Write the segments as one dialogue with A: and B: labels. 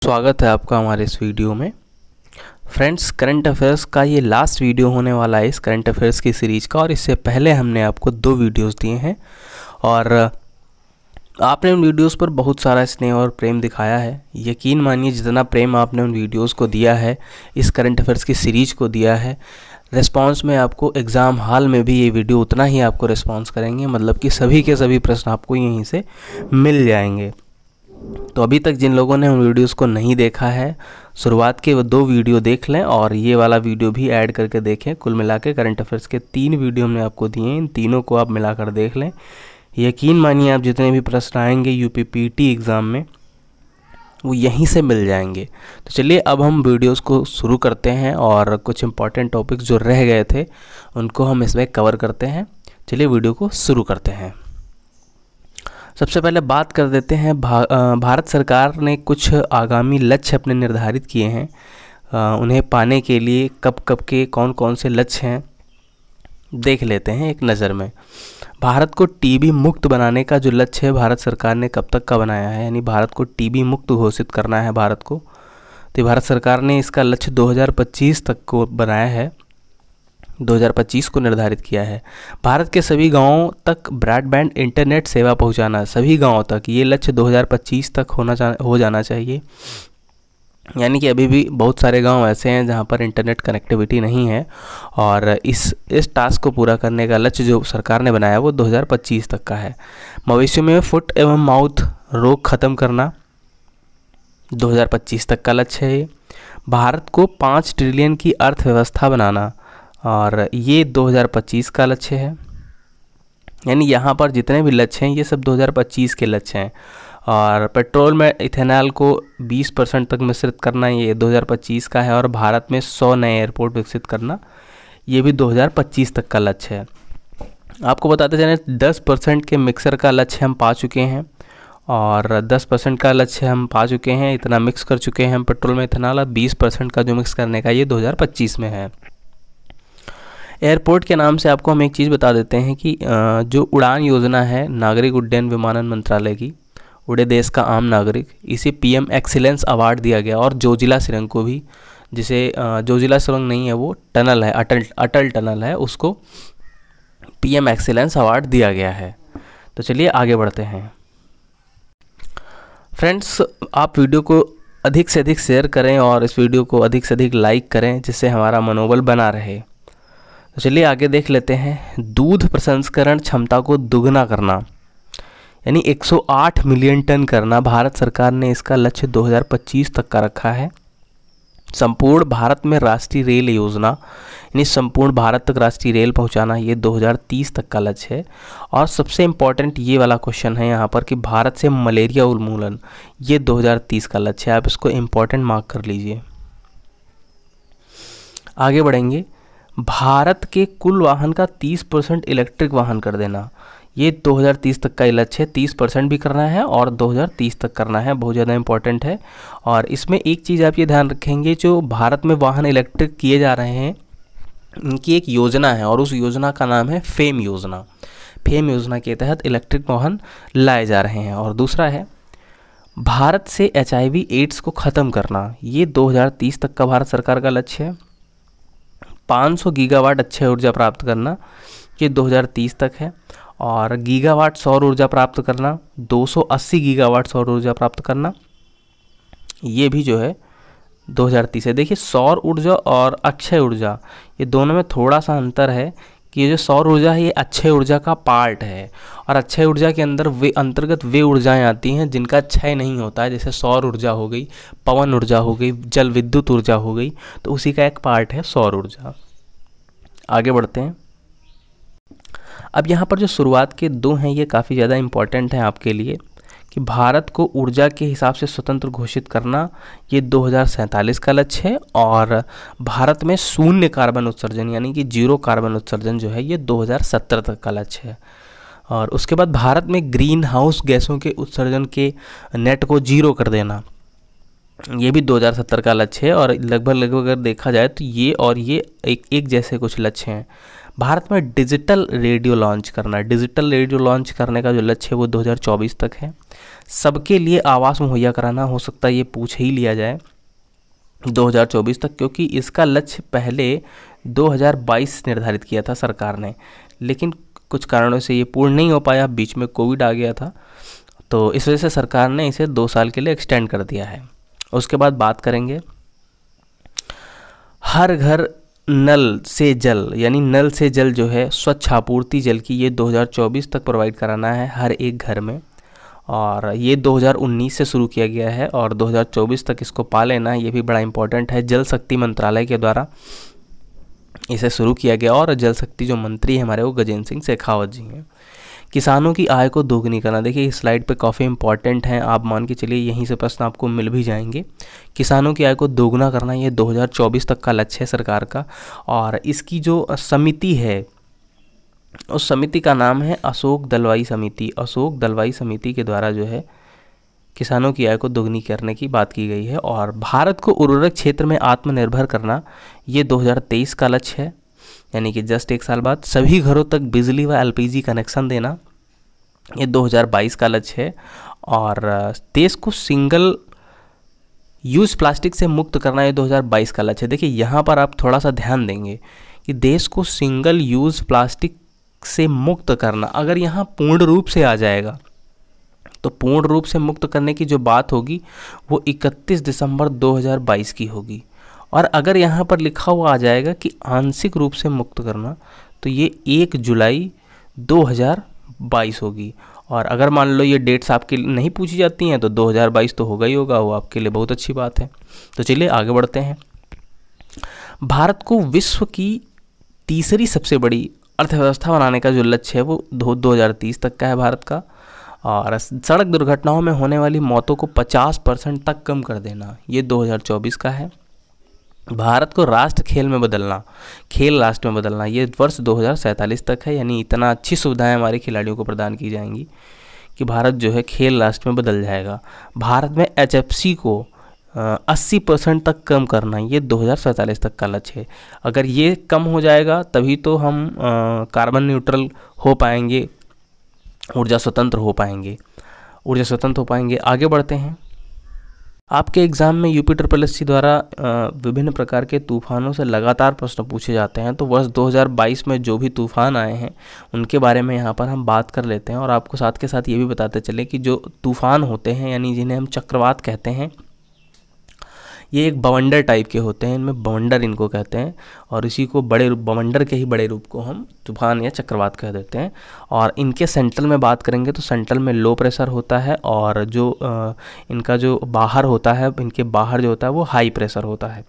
A: स्वागत है आपका हमारे इस वीडियो में। फ्रेंड्स, करंट अफेयर्स का ये लास्ट वीडियो होने वाला है इस करंट अफेयर्स की सीरीज़ का। और इससे पहले हमने आपको 2 वीडियोस दिए हैं और आपने उन वीडियोस पर बहुत सारा स्नेह और प्रेम दिखाया है। यकीन मानिए, जितना प्रेम आपने उन वीडियोस को दिया है, इस करंट अफेयर्स की सीरीज़ को दिया है, रिस्पांस में आपको एग्ज़ाम हॉल में भी ये वीडियो उतना ही आपको रिस्पांस करेंगे। मतलब कि सभी के सभी प्रश्न आपको यहीं से मिल जाएंगे। तो अभी तक जिन लोगों ने उन वीडियोस को नहीं देखा है, शुरुआत के वो 2 वीडियो देख लें और ये वाला वीडियो भी ऐड करके देखें। कुल मिला के करंट अफेयर्स के 3 वीडियो हमने आपको दिए हैं, इन तीनों को आप मिलाकर देख लें। यकीन मानिए, आप जितने भी प्रश्न आएंगे यूपीपीटी एग्ज़ाम में वो यहीं से मिल जाएंगे। तो चलिए अब हम वीडियोस को शुरू करते हैं और कुछ इंपॉर्टेंट टॉपिक्स जो रह गए थे उनको हम इसमें कवर करते हैं। चलिए वीडियो को शुरू करते हैं। सबसे पहले बात कर देते हैं भारत सरकार ने कुछ आगामी लक्ष्य अपने निर्धारित किए हैं। उन्हें पाने के लिए कब कब के कौन कौन से लक्ष्य हैं देख लेते हैं एक नज़र में। भारत को टीबी मुक्त बनाने का जो लक्ष्य है भारत सरकार ने कब तक का बनाया है, यानी भारत को टीबी मुक्त घोषित करना है भारत को। तो भारत सरकार ने इसका लक्ष्य 2025 तक को बनाया है, 2025 को निर्धारित किया है। भारत के सभी गांवों तक ब्रॉडबैंड इंटरनेट सेवा पहुंचाना, सभी गांवों तक, ये लक्ष्य 2025 तक हो जाना चाहिए। यानी कि अभी भी बहुत सारे गांव ऐसे हैं जहां पर इंटरनेट कनेक्टिविटी नहीं है और इस टास्क को पूरा करने का लक्ष्य जो सरकार ने बनाया वो 2025 तक का है। मवेशियों में फुट एवं माउथ रोग ख़त्म करना 2025 तक का लक्ष्य है। भारत को 5 ट्रिलियन की अर्थव्यवस्था बनाना और ये 2025 का लक्ष्य है। यानी यहाँ पर जितने भी लक्ष्य हैं ये सब 2025 के लक्ष्य हैं। और पेट्रोल में इथेनॉल को 20% तक मिश्रित करना ये 2025 का है। और भारत में 100 नए एयरपोर्ट विकसित करना ये भी 2025 तक का लक्ष्य है। आपको बताते चलें 10% के मिक्सर का लक्ष्य हम पा चुके हैं और 10% का लक्ष्य हम पा चुके हैं। इतना मिक्स कर चुके हैं हम पेट्रोल में इथेनॉल। 20% का जो मिक्स करने का ये 2025 में है। एयरपोर्ट के नाम से आपको हम एक चीज़ बता देते हैं कि जो उड़ान योजना है नागरिक उड्डयन विमानन मंत्रालय की, उड़े देश का आम नागरिक, इसे पीएम एक्सीलेंस अवार्ड दिया गया। और जोजिला सुरंग को भी, जिसे जोजिला सुरंग नहीं है वो टनल है, अटल टनल है, उसको पीएम एक्सीलेंस अवार्ड दिया गया है। तो चलिए आगे बढ़ते हैं। फ्रेंड्स, आप वीडियो को अधिक से अधिक शेयर करें और इस वीडियो को अधिक से अधिक लाइक करें जिससे हमारा मनोबल बना रहे। तो चलिए आगे देख लेते हैं। दूध प्रसंस्करण क्षमता को दुगना करना, यानी 108 मिलियन टन करना, भारत सरकार ने इसका लक्ष्य 2025 तक का रखा है। संपूर्ण भारत में राष्ट्रीय रेल योजना, यानी संपूर्ण भारत तक राष्ट्रीय रेल पहुंचाना, ये 2030 तक का लक्ष्य है। और सबसे इम्पॉर्टेंट ये वाला क्वेश्चन है यहाँ पर कि भारत से मलेरिया उन्मूलन, ये 2030 का लक्ष्य है। आप इसको इम्पॉर्टेंट मार्क कर लीजिए। आगे बढ़ेंगे। भारत के कुल वाहन का 30% इलेक्ट्रिक वाहन कर देना, ये 2030 तक का लक्ष्य है। 30% भी करना है और 2030 तक करना है, बहुत ज़्यादा इंपॉर्टेंट है। और इसमें एक चीज़ आप ये ध्यान रखेंगे, जो भारत में वाहन इलेक्ट्रिक किए जा रहे हैं इनकी एक योजना है और उस योजना का नाम है फेम योजना। फेम योजना के तहत इलेक्ट्रिक वाहन लाए जा रहे हैं। और दूसरा है भारत से HIV एड्स को ख़त्म करना, ये 2030 तक का भारत सरकार का लक्ष्य है। 500 गीगावाट अक्षय ऊर्जा प्राप्त करना, ये 2030 तक है। और गीगावाट सौर ऊर्जा प्राप्त करना, 280 गीगावाट सौर ऊर्जा प्राप्त करना, ये भी जो है 2030 है। देखिए, सौर ऊर्जा और अक्षय ऊर्जा ये दोनों में थोड़ा सा अंतर है कि ये जो सौर ऊर्जा है ये अक्षय ऊर्जा का पार्ट है और अक्षय ऊर्जा के अंदर वे ऊर्जाएं आती हैं जिनका क्षय नहीं होता है, जैसे सौर ऊर्जा हो गई, पवन ऊर्जा हो गई, जल विद्युत ऊर्जा हो गई, तो उसी का एक पार्ट है सौर ऊर्जा। आगे बढ़ते हैं। अब यहाँ पर जो शुरुआत के 2 हैं ये काफ़ी ज़्यादा इम्पॉर्टेंट हैं आपके लिए कि भारत को ऊर्जा के हिसाब से स्वतंत्र घोषित करना, ये 2047 का लक्ष्य है। और भारत में शून्य कार्बन उत्सर्जन, यानी कि 0 कार्बन उत्सर्जन जो है ये 2070 तक का लक्ष्य है। और उसके बाद भारत में ग्रीन हाउस गैसों के उत्सर्जन के नेट को 0 कर देना, ये भी 2070 का लक्ष्य है। और लगभग अगर देखा जाए तो ये और ये एक जैसे कुछ लक्ष्य हैं। भारत में डिजिटल रेडियो लॉन्च करना, डिजिटल रेडियो लॉन्च करने का जो लक्ष्य है वो 2024 तक है। सबके लिए आवास मुहैया कराना, हो सकता है ये पूछ ही लिया जाए 2024 तक, क्योंकि इसका लक्ष्य पहले 2022 निर्धारित किया था सरकार ने, लेकिन कुछ कारणों से ये पूर्ण नहीं हो पाया। बीच में कोविड आ गया था, तो इस वजह से सरकार ने इसे 2 साल के लिए एक्सटेंड कर दिया है। उसके बाद बात करेंगे हर घर नल से जल, यानी नल से जल जो है स्वच्छ आपूर्ति जल की, ये 2024 तक प्रोवाइड कराना है हर एक घर में, और ये 2019 से शुरू किया गया है और 2024 तक इसको पा लेना, ये भी बड़ा इंपॉर्टेंट है। जल शक्ति मंत्रालय के द्वारा इसे शुरू किया गया और जल शक्ति जो मंत्री हैं हमारे वो गजेंद्र सिंह शेखावत जी हैं। किसानों की आय को दोगुनी करना, देखिए इस स्लाइड पे काफ़ी इंपॉर्टेंट हैं, आप मान के चलिए यहीं से प्रश्न आपको मिल भी जाएंगे। किसानों की आय को दोगुना करना, ये 2024 तक का लक्ष्य है सरकार का, और इसकी जो समिति है उस समिति का नाम है अशोक दलवाई समिति। अशोक दलवाई समिति के द्वारा जो है किसानों की आय को दोगुनी करने की बात की गई है। और भारत को उर्वरक क्षेत्र में आत्मनिर्भर करना, ये 2023 का लक्ष्य है, यानी कि जस्ट 1 साल बाद। सभी घरों तक बिजली व एलपीजी कनेक्शन देना, ये 2022 का लक्ष्य है। और देश को सिंगल यूज़ प्लास्टिक से मुक्त करना, ये 2022 का लक्ष्य है। देखिए यहाँ पर आप थोड़ा सा ध्यान देंगे कि देश को सिंगल यूज़ प्लास्टिक से मुक्त करना, अगर यहाँ पूर्ण रूप से आ जाएगा तो पूर्ण रूप से मुक्त करने की जो बात होगी वो 31 दिसंबर 2022 की होगी, और अगर यहाँ पर लिखा हुआ आ जाएगा कि आंशिक रूप से मुक्त करना, तो ये 1 जुलाई 2022 होगी। और अगर मान लो ये डेट्स आपके नहीं पूछी जाती हैं तो 2022 तो होगा ही होगा, वो आपके लिए बहुत अच्छी बात है। तो चलिए आगे बढ़ते हैं। भारत को विश्व की तीसरी सबसे बड़ी अर्थव्यवस्था बनाने का जो लक्ष्य है वो 2030 तक का है भारत का। और सड़क दुर्घटनाओं में होने वाली मौतों को 50% तक कम कर देना, ये 2024 का है। भारत को राष्ट्र खेल में बदलना, खेल राष्ट्र में बदलना, ये वर्ष 2047 तक है, यानी इतना अच्छी सुविधाएं हमारे खिलाड़ियों को प्रदान की जाएंगी कि भारत जो है खेल राष्ट्र में बदल जाएगा। भारत में HFC को 80% तक कम करना, ये 2047 तक का लक्ष्य है। अगर ये कम हो जाएगा तभी तो हम कार्बन न्यूट्रल हो पाएंगे, ऊर्जा स्वतंत्र हो पाएंगे। आगे बढ़ते हैं। आपके एग्ज़ाम में यूपी SSC द्वारा विभिन्न प्रकार के तूफ़ानों से लगातार प्रश्न पूछे जाते हैं, तो वर्ष 2022 में जो भी तूफ़ान आए हैं उनके बारे में यहाँ पर हम बात कर लेते हैं। और आपको साथ के साथ ये भी बताते चले कि जो तूफ़ान होते हैं, यानी जिन्हें हम चक्रवात कहते हैं, ये एक बवंडर टाइप के होते हैं, इनमें बवंडर इनको कहते हैं, और इसी को बड़े रूप, बवंडर के ही बड़े रूप को हम तूफान या चक्रवात कह देते हैं। और इनके सेंट्रल में बात करेंगे तो सेंट्रल में लो प्रेशर होता है, और जो इनका जो बाहर होता है, इनके बाहर जो होता है वो हाई प्रेशर होता है,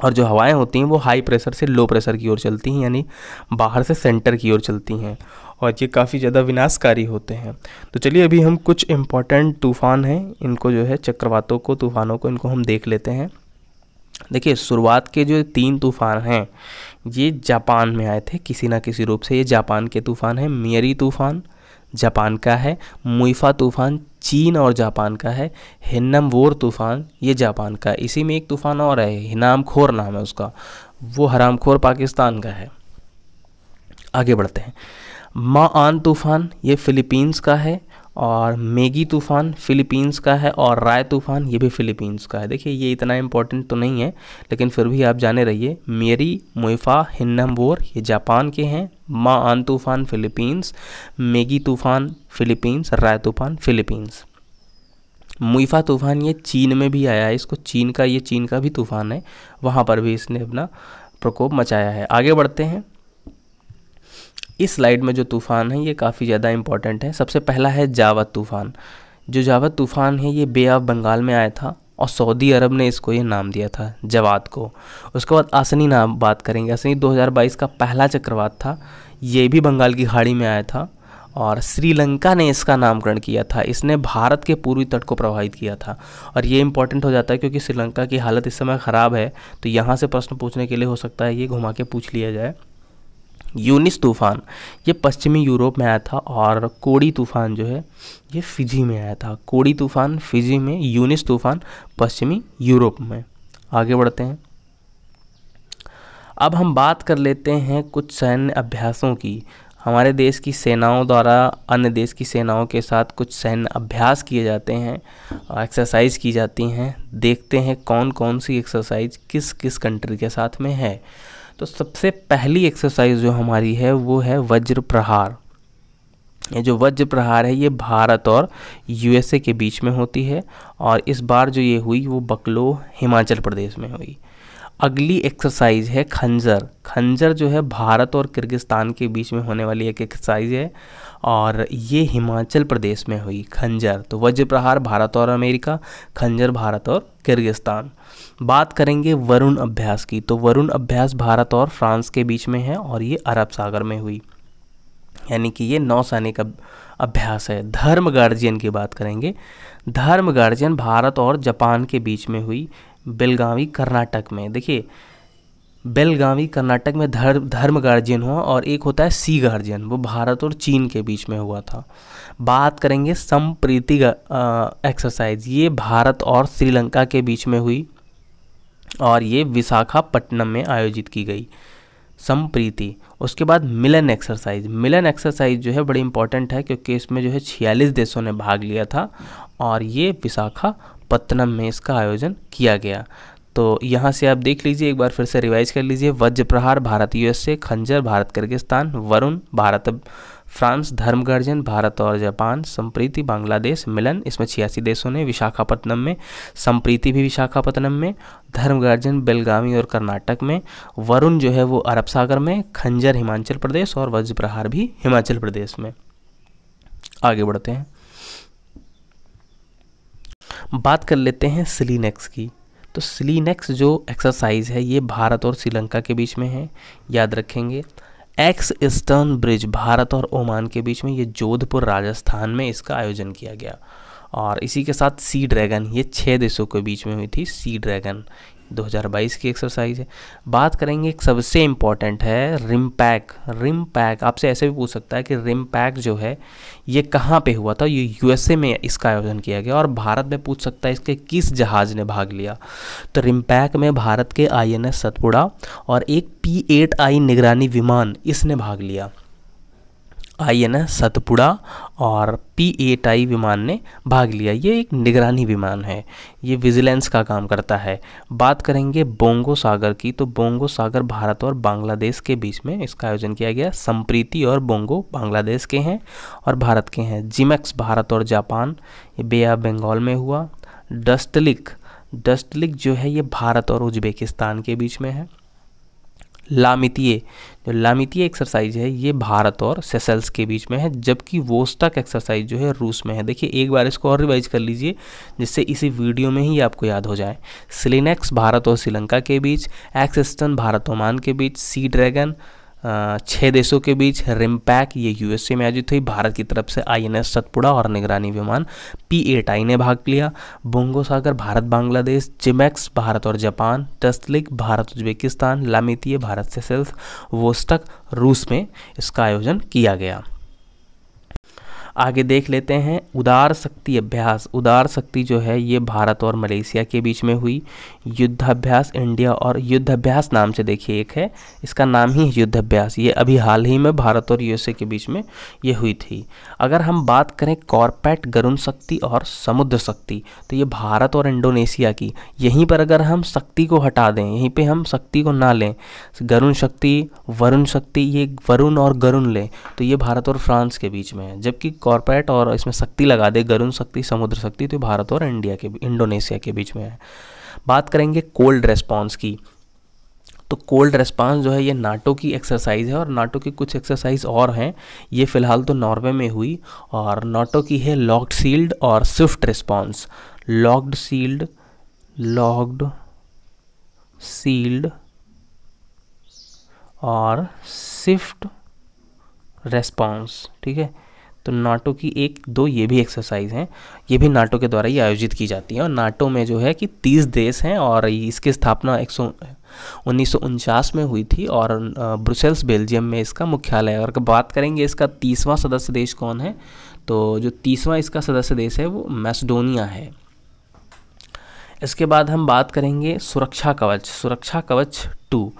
A: और जो हवाएं होती हैं वो हाई प्रेशर से लो प्रेशर की ओर चलती हैं, यानी बाहर से सेंटर की ओर चलती हैं, और ये काफ़ी ज़्यादा विनाशकारी होते हैं। तो चलिए अभी हम कुछ इम्पॉर्टेंट तूफ़ान हैं, इनको जो है चक्रवातों को, तूफ़ानों को, इनको हम देख लेते हैं। देखिए शुरुआत के जो 3 तूफ़ान हैं ये जापान में आए थे किसी ना किसी रूप से। ये जापान के तूफ़ान हैं। मियरी तूफ़ान जापान का है, मुइफा तूफ़ान चीन और जापान का है, हिन्नमवोर तूफ़ान ये जापान का है। इसी में एक तूफ़ान और है, हिनामखोर नाम है उसका, वो हरामखोर पाकिस्तान का है। आगे बढ़ते हैं। माआन तूफ़ान ये फिलीपींस का है, और मेगी तूफ़ान फिलीपींस का है, और राय तूफ़ान ये भी फिलीपींस का है। देखिए ये इतना इम्पोर्टेंट तो नहीं है, लेकिन फिर भी आप जाने रहिए। मियरी, मुइफा, हिन्नमवोर ये जापान के हैं, माआन तूफ़ान फिलीपींस, मेगी तूफ़ान फिलीपींस, राय तूफ़ान फिलीपींस। मुइफा तूफ़ान ये चीन में भी आया है, इसको चीन का भी तूफ़ान है, वहाँ पर भी इसने अपना प्रकोप मचाया है। आगे बढ़ते हैं। इस स्लाइड में जो तूफ़ान है ये काफ़ी ज़्यादा इंपॉर्टेंट है। सबसे पहला है जावद तूफ़ान। जो जावद तूफ़ान है ये बे ऑफ बंगाल में आया था, और सऊदी अरब ने इसको ये नाम दिया था जवाद को। उसके बाद असनी नाम बात करेंगे। असनी 2022 का पहला चक्रवात था, ये भी बंगाल की खाड़ी में आया था, और श्रीलंका ने इसका नामकरण किया था। इसने भारत के पूर्वी तट को प्रभावित किया था, और ये इंपॉर्टेंट हो जाता है क्योंकि श्रीलंका की हालत इस समय ख़राब है, तो यहाँ से प्रश्न पूछने के लिए हो सकता है ये घुमा के पूछ लिया जाए। यूनिस तूफ़ान ये पश्चिमी यूरोप में आया था, और कोड़ी तूफ़ान जो है ये फिजी में आया था। कोड़ी तूफ़ान फिजी में, यूनिस तूफ़ान पश्चिमी यूरोप में। आगे बढ़ते हैं। अब हम बात कर लेते हैं कुछ सैन्य अभ्यासों की। हमारे देश की सेनाओं द्वारा अन्य देश की सेनाओं के साथ कुछ सैन्य अभ्यास किए जाते हैं, एक्सरसाइज की जाती हैं। देखते हैं कौन कौन सी एक्सरसाइज किस किस कंट्री के साथ में है। तो सबसे पहली एक्सरसाइज जो हमारी है वो है वज्र प्रहार। ये जो वज्र प्रहार है ये भारत और यूएसए के बीच में होती है, और इस बार जो ये हुई वो बकलो हिमाचल प्रदेश में हुई। अगली एक्सरसाइज है खंजर। खंजर जो है भारत और किर्गिस्तान के बीच में होने वाली एक एक्सरसाइज है, और ये हिमाचल प्रदेश में हुई खंजर। तो वज्र प्रहार भारत और अमेरिका, खंजर भारत और किर्गिस्तान। बात करेंगे वरुण अभ्यास की, तो वरुण अभ्यास भारत और फ्रांस के बीच में है, और ये अरब सागर में हुई, यानी कि ये नौसैनिक अभ्यास है। धर्म गार्जियन की बात करेंगे। धर्म गार्जियन भारत और जापान के बीच में हुई, बेलगावी कर्नाटक में। देखिए, बेलगावी कर्नाटक में धर्म गार्जियन हुआ, और एक होता है सी गार्जियन, वो भारत और चीन के बीच में हुआ था। बात करेंगे संप्रीति एक्सरसाइज। ये भारत और श्रीलंका के बीच में हुई, और ये विशाखापट्टनम में आयोजित की गई संप्रीति। उसके बाद मिलन एक्सरसाइज। मिलन एक्सरसाइज जो है बड़ी इंपॉर्टेंट है, क्योंकि इसमें जो है 46 देशों ने भाग लिया था, और ये विशाखापट्टनम में इसका आयोजन किया गया। तो यहाँ से आप देख लीजिए, एक बार फिर से रिवाइज कर लीजिए। वज्र प्रहार भारत यूएसए, खंजर भारत किर्गिस्तान, वरुण भारत फ्रांस, धर्म गार्जियन भारत और जापान, संप्रीति बांग्लादेश, मिलन इसमें 86 देशों ने, विशाखापट्टनम में, संप्रीति भी विशाखापट्टनम में, धर्म गार्जियन बेलगावी और कर्नाटक में, वरुण जो है वो अरब सागर में, खंजर हिमाचल प्रदेश, और वज्र प्रहार भी हिमाचल प्रदेश में। आगे बढ़ते हैं, बात कर लेते हैं सिलीनेक्स की। तो सिलीनेक्स जो एक्सरसाइज है ये भारत और श्रीलंका के बीच में है, याद रखेंगे। एक्स ईस्टर्न ब्रिज भारत और ओमान के बीच में, ये जोधपुर राजस्थान में इसका आयोजन किया गया। और इसी के साथ सी ड्रैगन, ये 6 देशों के बीच में हुई थी सी ड्रैगन, 2022 की एक्सरसाइज है। बात करेंगे एक सबसे इम्पॉर्टेंट है रिमपैक। रिमपैक आपसे ऐसे भी पूछ सकता है कि रिमपैक जो है ये कहाँ पे हुआ था। ये यूएसए में इसका आयोजन किया गया, और भारत में पूछ सकता है इसके किस जहाज़ ने भाग लिया। तो रिमपैक में भारत के INS सतपुड़ा और एक P-8I निगरानी विमान इसने भाग लिया। INS सतपुड़ा और P-8I विमान ने भाग लिया। ये एक निगरानी विमान है, ये विजिलेंस का काम करता है। बात करेंगे बोंगो सागर की, तो बोंगो सागर भारत और बांग्लादेश के बीच में इसका आयोजन किया गया। संप्रीति और बोंगो बांग्लादेश के हैं और भारत के हैं। जिमेक्स भारत और जापान, ये बे ऑफ बंगाल में हुआ। डस्टलिक जो है ये भारत और उज्बेकिस्तान के बीच में है। लामितीय, जो लामितीय एक्सरसाइज है ये भारत और सेशल्स के बीच में है, जबकि वोस्टक एक्सरसाइज जो है रूस में है। देखिए एक बार इसको और रिवाइज कर लीजिए, जिससे इसी वीडियो में ही आपको याद हो जाए। सिलीनेक्स भारत और श्रीलंका के बीच, एक्स ईस्टर्न भारत ओमान के बीच, सी ड्रैगन 6 देशों के बीच, रिमपैक ये यूएसए में आयोजित हुई, भारत की तरफ से INS सतपुड़ा और निगरानी विमान P-8I ने भाग लिया। बोंगो सागर भारत बांग्लादेश, जिमेक्स भारत और जापान, टस्टलिक भारत उज्बेकिस्तान, लामितीय भारत सेशल्स, वोस्टक रूस में इसका आयोजन किया गया। आगे देख लेते हैं उदार शक्ति अभ्यास। उदार शक्ति जो है ये भारत और मलेशिया के बीच में हुई। युद्धाभ्यास इंडिया और युद्धाभ्यास नाम से देखिए एक है, इसका नाम ही युद्धाभ्यास, ये अभी हाल ही में भारत और यूएसए के बीच में ये हुई थी। अगर हम बात करें कॉर्पेट गरुण शक्ति और समुद्र शक्ति, तो ये भारत और इंडोनेशिया की। यहीं पर अगर हम शक्ति को हटा दें, यहीं पे हम शक्ति को ना लें, गरुण शक्ति, वरुण शक्ति, ये वरुण और गरुण लें, तो ये भारत और फ्रांस के बीच में है। जबकि कॉर्पोरेट और इसमें शक्ति लगा दे, गरुण शक्ति, समुद्र शक्ति, तो भारत और इंडोनेशिया के बीच में है। बात करेंगे कोल्ड रेस्पॉन्स की, तो कोल्ड रेस्पॉन्स जो है ये नाटो की एक्सरसाइज है, और नाटो की कुछ एक्सरसाइज और हैं। ये फिलहाल तो नॉर्वे में हुई, और नाटो की है लॉक्ड शील्ड और स्विफ्ट रेस्पॉन्स। लॉक्ड शील्ड और स्विफ्ट रेस्पॉन्स, ठीक है। तो नाटो की 1-2 ये भी एक्सरसाइज हैं, ये भी नाटो के द्वारा ही आयोजित की जाती हैं। और नाटो में जो है कि 30 देश हैं, और इसकी स्थापना 1949 में हुई थी, और ब्रुसेल्स बेल्जियम में इसका मुख्यालय है। और बात करेंगे इसका 30वां सदस्य देश कौन है, तो जो 30वां इसका सदस्य देश है वो मैसेडोनिया है। इसके बाद हम बात करेंगे सुरक्षा कवच 2।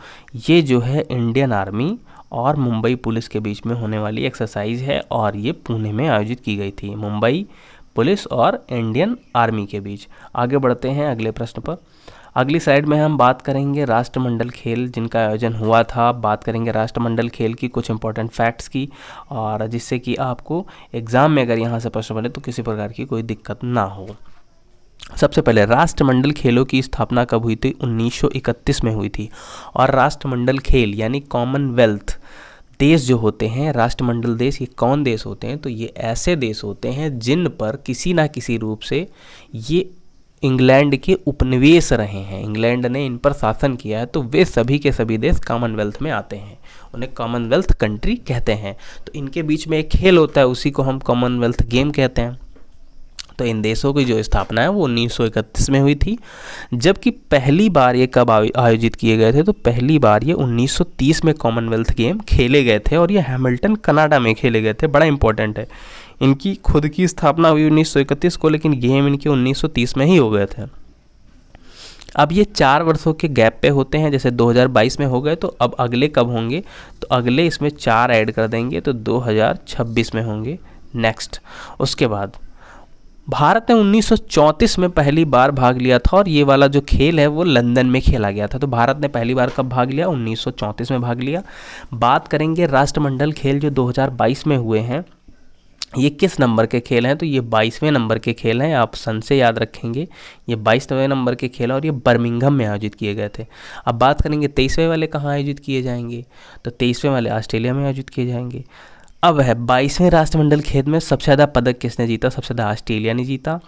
A: ये जो है इंडियन आर्मी और मुंबई पुलिस के बीच में होने वाली एक्सरसाइज है और ये पुणे में आयोजित की गई थी, मुंबई पुलिस और इंडियन आर्मी के बीच। आगे बढ़ते हैं अगले प्रश्न पर। अगली स्लाइड में हम बात करेंगे राष्ट्रमंडल खेल जिनका आयोजन हुआ था। बात करेंगे राष्ट्रमंडल खेल की कुछ इंपॉर्टेंट फैक्ट्स की, और जिससे कि आपको एग्ज़ाम में अगर यहाँ से प्रश्न बने तो किसी प्रकार की कोई दिक्कत ना हो। सबसे पहले राष्ट्रमंडल खेलों की स्थापना कब हुई थी? 1931 में हुई थी। और राष्ट्रमंडल खेल यानी कॉमनवेल्थ देश जो होते हैं, राष्ट्रमंडल देश, ये कौन देश होते हैं? तो ये ऐसे देश होते हैं जिन पर किसी ना किसी रूप से ये इंग्लैंड के उपनिवेश रहे हैं, इंग्लैंड ने इन पर शासन किया है, तो वे सभी के सभी देश कॉमनवेल्थ में आते हैं, उन्हें कॉमनवेल्थ कंट्री कहते हैं। तो इनके बीच में एक खेल होता है, उसी को हम कॉमनवेल्थ गेम कहते हैं। तो इन देशों की जो स्थापना है वो 1931 में हुई थी। जबकि पहली बार ये कब आयोजित किए गए थे? तो पहली बार ये 1930 में कॉमनवेल्थ गेम खेले गए थे, और ये हैमिल्टन कनाडा में खेले गए थे। बड़ा इंपॉर्टेंट है, इनकी खुद की स्थापना हुई 1931 को, लेकिन गेम इनके 1930 में ही हो गए थे। अब ये 4 वर्षों के गैप पे होते हैं, जैसे 2022 में हो गए, तो अब अगले कब होंगे? तो अगले इसमें 4 ऐड कर देंगे तो 2026 में होंगे नेक्स्ट। उसके बाद भारत ने 1934 में पहली बार भाग लिया था, और ये वाला जो खेल है वो लंदन में खेला गया था। तो भारत ने पहली बार कब भाग लिया? 1934 में भाग लिया। बात करेंगे राष्ट्रमंडल खेल जो 2022 में हुए हैं, ये किस नंबर के खेल हैं? तो ये 22वें नंबर के खेल हैं, आप सन से याद रखेंगे। ये 22वें नंबर के खेल हैं और ये बर्मिंघम में आयोजित किए गए थे। अब बात करेंगे 23वें वाले कहाँ आयोजित किए जाएंगे? तो 23वें वाले ऑस्ट्रेलिया में आयोजित किए जाएंगे। अब है 22वें राष्ट्रमंडल खेल में सबसे ज़्यादा पदक किसने जीता? सबसे ज़्यादा ऑस्ट्रेलिया ने जीता,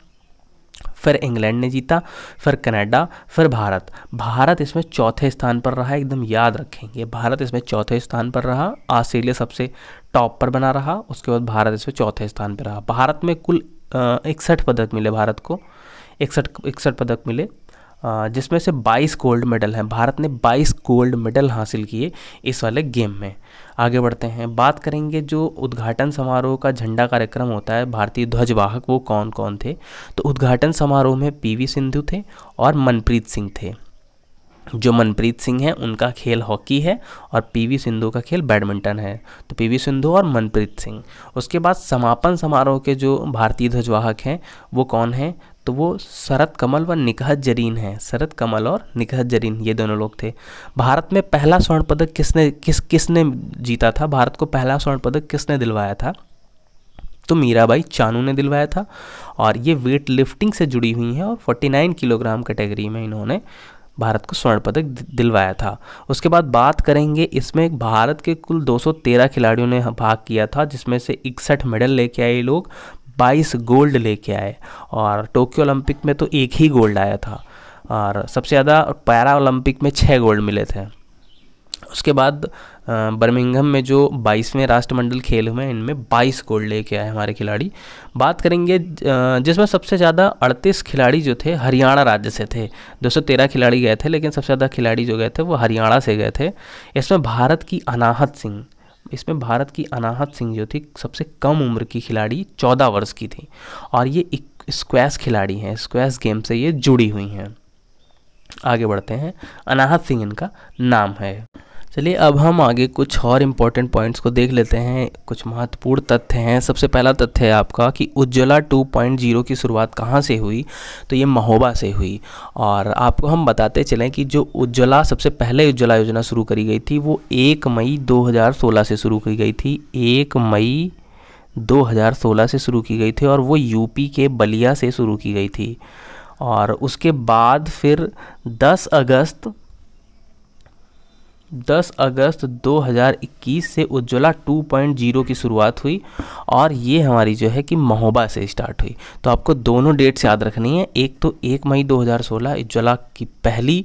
A: फिर इंग्लैंड ने जीता, फिर कनाडा, फिर भारत। भारत इसमें चौथे स्थान पर रहा, एकदम याद रखेंगे, भारत इसमें चौथे स्थान पर रहा। ऑस्ट्रेलिया सबसे टॉप पर बना रहा, उसके बाद भारत इसमें चौथे स्थान पर रहा। भारत में कुल 61 पदक मिले, भारत को 61 पदक मिले, जिसमें से 22 गोल्ड मेडल हैं। भारत ने 22 गोल्ड मेडल हासिल किए इस वाले गेम में। आगे बढ़ते हैं, बात करेंगे जो उद्घाटन समारोह का झंडा कार्यक्रम होता है, भारतीय ध्वजवाहक वो कौन कौन थे? तो उद्घाटन समारोह में पीवी सिंधु थे और मनप्रीत सिंह थे। जो मनप्रीत सिंह हैं उनका खेल हॉकी है और पीवी सिंधु का खेल बैडमिंटन है। तो पीवी सिंधु और मनप्रीत सिंह। उसके बाद समापन समारोह के जो भारतीय ध्वजवाहक हैं वो कौन हैं? तो वो शरद कमल व निकहत जरीन हैं। शरद कमल और निकहत जरीन ये दोनों लोग थे। भारत में पहला स्वर्ण पदक किसने जीता था? भारत को पहला स्वर्ण पदक किसने दिलवाया था? तो मीराबाई चानू ने दिलवाया था, और ये वेट लिफ्टिंग से जुड़ी हुई हैं और 49 किलोग्राम कैटेगरी में इन्होंने भारत को स्वर्ण पदक दिलवाया था। उसके बाद बात करेंगे, इसमें भारत के कुल 213 खिलाड़ियों ने भाग किया था, जिसमें से 61 मेडल लेके आए लोग, 22 गोल्ड लेके आए, और टोक्यो ओलंपिक में तो एक ही गोल्ड आया था, और सबसे ज़्यादा पैरा ओलंपिक में 6 गोल्ड मिले थे। उसके बाद बर्मिंघम में जो 22वें राष्ट्रमंडल खेल हुए इनमें 22 गोल्ड लेके आए हमारे खिलाड़ी। बात करेंगे जिसमें सबसे ज़्यादा 38 खिलाड़ी जो थे हरियाणा राज्य से थे। 213 खिलाड़ी गए थे, लेकिन सबसे ज़्यादा खिलाड़ी जो गए थे वो हरियाणा से गए थे। इसमें भारत की अनाहत सिंह जो थी सबसे कम उम्र की खिलाड़ी, 14 वर्ष की थी, और ये स्क्वैश खिलाड़ी हैं, स्क्वैश गेम से ये जुड़ी हुई हैं। आगे बढ़ते हैं, अनाहत सिंह इनका नाम है। चलिए अब हम आगे कुछ और इम्पोर्टेंट पॉइंट्स को देख लेते हैं। कुछ महत्वपूर्ण तथ्य हैं। सबसे पहला तथ्य है आपका कि उज्ज्वला 2.0 की शुरुआत कहाँ से हुई? तो ये महोबा से हुई। और आपको हम बताते चलें कि जो उज्ज्वला सबसे पहले उज्ज्वला योजना शुरू करी गई थी वो 1 मई 2016 से शुरू की गई थी। 1 मई 2016 से शुरू की गई थी, और वो यूपी के बलिया से शुरू की गई थी। और उसके बाद फिर 10 अगस्त 2021 से उज्ज्वला 2.0 की शुरुआत हुई, और ये हमारी जो है कि महोबा से स्टार्ट हुई। तो आपको दोनों डेट्स याद रखनी है। एक तो 1 मई 2016 उज्ज्वला की पहली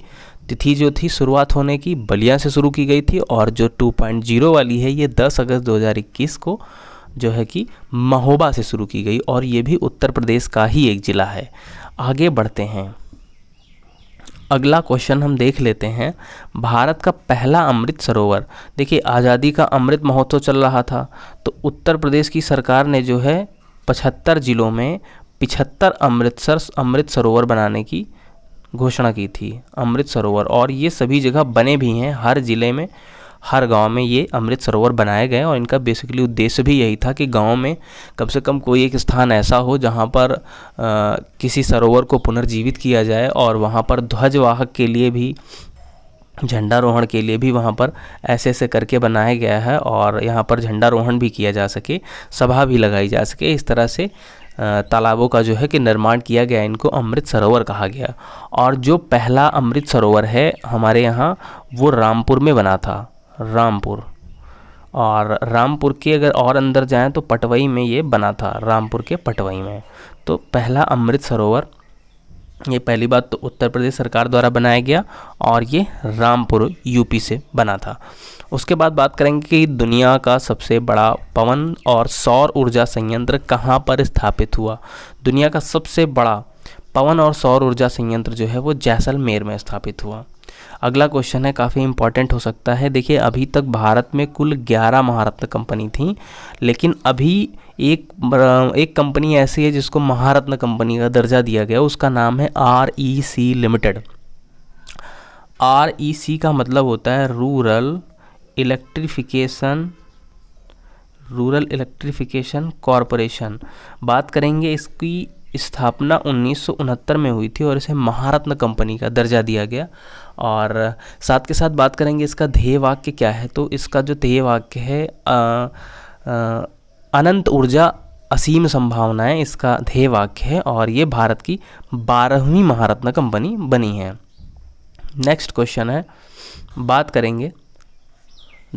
A: तिथि जो थी शुरुआत होने की बलिया से शुरू की गई थी, और जो 2.0 वाली है ये 10 अगस्त 2021 को जो है कि महोबा से शुरू की गई, और ये भी उत्तर प्रदेश का ही एक ज़िला है। आगे बढ़ते हैं, अगला क्वेश्चन हम देख लेते हैं। भारत का पहला अमृत सरोवर, देखिए आज़ादी का अमृत महोत्सव चल रहा था, तो उत्तर प्रदेश की सरकार ने जो है 75 जिलों में 75 अमृत सरोवर बनाने की घोषणा की थी। अमृत सरोवर, और ये सभी जगह बने भी हैं, हर ज़िले में हर गांव में ये अमृत सरोवर बनाए गए और इनका बेसिकली उद्देश्य भी यही था कि गांव में कम से कम कोई एक स्थान ऐसा हो जहां पर किसी सरोवर को पुनर्जीवित किया जाए और वहां पर ध्वजवाहक के लिए भी, झंडारोहण के लिए भी वहाँ पर ऐसे ऐसे करके बनाया गया है और यहाँ पर झंडारोहण भी किया जा सके, सभा भी लगाई जा सके। इस तरह से तालाबों का जो है कि निर्माण किया गया, इनको अमृत सरोवर कहा गया। और जो पहला अमृत सरोवर है हमारे यहाँ वो रामपुर में बना था, रामपुर। और रामपुर के अगर और अंदर जाएं तो पटवई में ये बना था, रामपुर के पटवई में। तो पहला अमृत सरोवर ये पहली बात तो उत्तर प्रदेश सरकार द्वारा बनाया गया और ये रामपुर यूपी से बना था। उसके बाद बात करेंगे कि दुनिया का सबसे बड़ा पवन और सौर ऊर्जा संयंत्र कहाँ पर स्थापित हुआ। दुनिया का सबसे बड़ा पवन और सौर ऊर्जा संयंत्र जो है वो जैसलमेर में स्थापित हुआ। अगला क्वेश्चन है, काफ़ी इंपॉर्टेंट हो सकता है। देखिए, अभी तक भारत में कुल 11 महारत्न कंपनी थी, लेकिन अभी एक कंपनी ऐसी है जिसको महारत्न कंपनी का दर्जा दिया गया, उसका नाम है REC लिमिटेड। REC का मतलब होता है रूरल इलेक्ट्रिफिकेशन कॉरपोरेशन। बात करेंगे, इसकी स्थापना 1969 में हुई थी और इसे महारत्न कंपनी का दर्जा दिया गया। और साथ के साथ बात करेंगे इसका ध्येय वाक्य क्या है। तो इसका जो ध्येय वाक्य है अनंत ऊर्जा असीम संभावनाएं, इसका ध्येय वाक्य है और ये भारत की 12वीं महारत्न कंपनी बनी है। नेक्स्ट क्वेश्चन है, बात करेंगे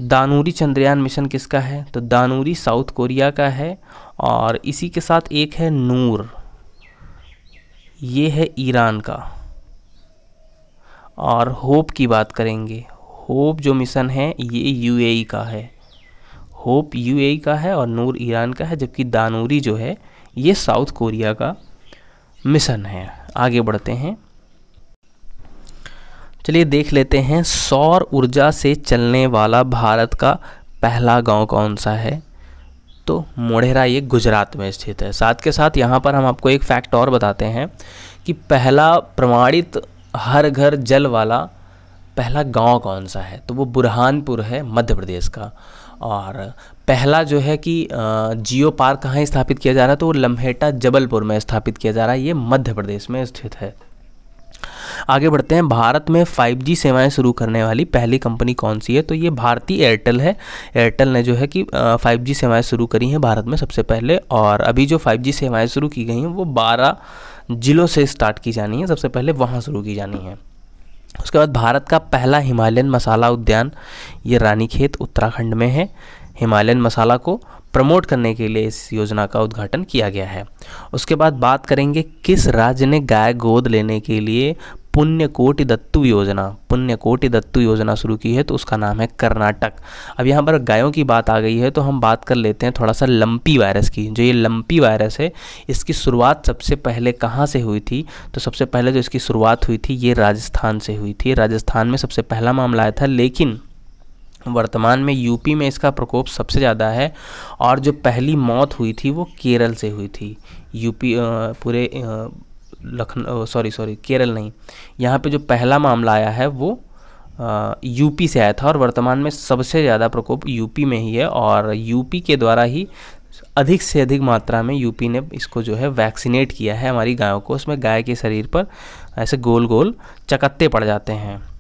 A: दानुरी चंद्रयान मिशन किसका है। तो दानुरी साउथ कोरिया का है और इसी के साथ एक है नूर, ये है ईरान का। और होप की बात करेंगे, होप जो मिशन है ये UAE का है, होप UAE का है और नूर ईरान का है, जबकि दानुरी जो है ये साउथ कोरिया का मिशन है। आगे बढ़ते हैं, चलिए देख लेते हैं सौर ऊर्जा से चलने वाला भारत का पहला गांव कौन सा है। तो मोढेरा ये गुजरात में स्थित है। साथ के साथ यहाँ पर हम आपको एक फैक्ट और बताते हैं कि पहला प्रमाणित हर घर जल वाला पहला गांव कौन सा है। तो वो बुरहानपुर है, मध्य प्रदेश का। और पहला जो है कि जियो पार्क कहाँ स्थापित किया जा रहा है, तो वो लम्हेटा जबलपुर में स्थापित किया जा रहा है, ये मध्य प्रदेश में स्थित है। आगे बढ़ते हैं, भारत में 5G सेवाएं शुरू करने वाली पहली कंपनी कौन सी है। तो ये भारतीय एयरटेल है। एयरटेल ने जो है कि 5G सेवाएं शुरू करी हैं भारत में सबसे पहले। और अभी जो 5G सेवाएं शुरू की गई हैं वो 12 जिलों से स्टार्ट की जानी है, सबसे पहले वहाँ शुरू की जानी है। उसके बाद भारत का पहला हिमालयन मसाला उद्यान ये रानीखेत उत्तराखंड में है। हिमालयन मसाला को प्रमोट करने के लिए इस योजना का उद्घाटन किया गया है। उसके बाद बात करेंगे किस राज्य ने गाय गोद लेने के लिए पुण्यकोटि दत्तू योजना शुरू की है। तो उसका नाम है कर्नाटक। अब यहाँ पर गायों की बात आ गई है तो हम बात कर लेते हैं थोड़ा सा लंपी वायरस की। जो ये लंपी वायरस है इसकी शुरुआत सबसे पहले कहाँ से हुई थी। तो सबसे पहले जो इसकी शुरुआत हुई थी ये राजस्थान से हुई थी। राजस्थान में सबसे पहला मामला आया था, लेकिन वर्तमान में यूपी में इसका प्रकोप सबसे ज़्यादा है। और जो पहली मौत हुई थी वो केरल से हुई थी। यूपी पूरे केरल नहीं, यहाँ पे जो पहला मामला आया है वो यूपी से आया था। और वर्तमान में सबसे ज़्यादा प्रकोप यूपी में ही है और यूपी के द्वारा ही अधिक से अधिक मात्रा में यूपी ने इसको जो है वैक्सीनेट किया है हमारी गायों को। उसमें गाय के शरीर पर ऐसे गोल गोल चकत्ते पड़ जाते हैं।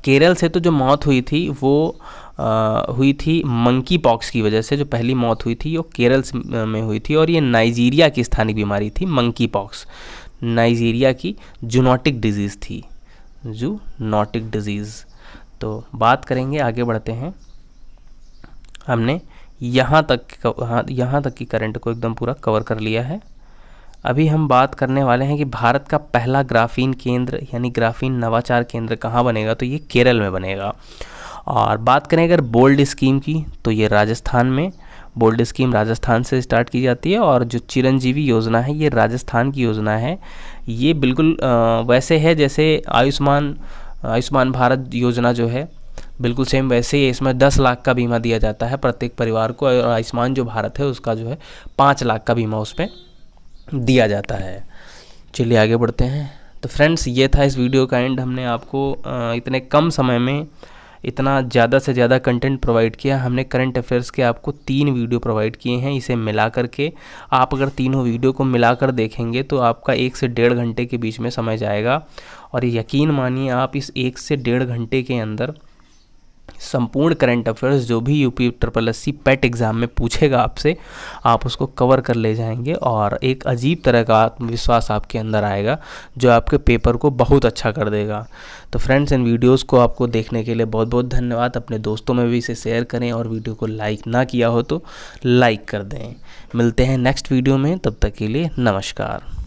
A: केरल से तो जो मौत हुई थी वो हुई थी मंकी पॉक्स की वजह से। जो पहली मौत हुई थी वो केरल में हुई थी और ये नाइजीरिया की स्थानिक बीमारी थी। मंकी पॉक्स नाइजीरिया की जूनोटिक डिजीज़ थी, जूनोटिक डिजीज़। तो बात करेंगे, आगे बढ़ते हैं। हमने यहाँ तक की करंट को एकदम पूरा कवर कर लिया है। अभी हम बात करने वाले हैं कि भारत का पहला ग्राफीन केंद्र यानी ग्राफीन नवाचार केंद्र कहाँ बनेगा। तो ये केरल में बनेगा। और बात करें अगर बोल्ड स्कीम की तो ये राजस्थान में, बोल्ड स्कीम राजस्थान से स्टार्ट की जाती है। और जो चिरंजीवी योजना है ये राजस्थान की योजना है। ये बिल्कुल वैसे है जैसे आयुष्मान भारत योजना जो है, बिल्कुल सेम वैसे ही। इसमें 10 लाख का बीमा दिया जाता है प्रत्येक परिवार को और आयुष्मान जो भारत है उसका जो है 5 लाख का बीमा उस पर दिया जाता है। चलिए आगे बढ़ते हैं। तो फ्रेंड्स ये था इस वीडियो का एंड। हमने आपको इतने कम समय में इतना ज़्यादा से ज़्यादा कंटेंट प्रोवाइड किया हमने। करंट अफेयर्स के आपको 3 वीडियो प्रोवाइड किए हैं। इसे मिला करके आप अगर तीनों वीडियो को मिलाकर देखेंगे तो आपका 1 से 1.5 घंटे के बीच में समय जाएगा। और यकीन मानिए आप इस 1 से 1.5 घंटे के अंदर संपूर्ण करंट अफेयर्स जो भी यूपी SSC पेट एग्ज़ाम में पूछेगा आपसे, आप उसको कवर कर ले जाएंगे और एक अजीब तरह का आत्मविश्वास आपके अंदर आएगा जो आपके पेपर को बहुत अच्छा कर देगा। तो फ्रेंड्स, इन वीडियोस को आपको देखने के लिए बहुत बहुत धन्यवाद। अपने दोस्तों में भी इसे शेयर करें और वीडियो को लाइक ना किया हो तो लाइक कर दें। मिलते हैं नेक्स्ट वीडियो में, तब तक के लिए नमस्कार।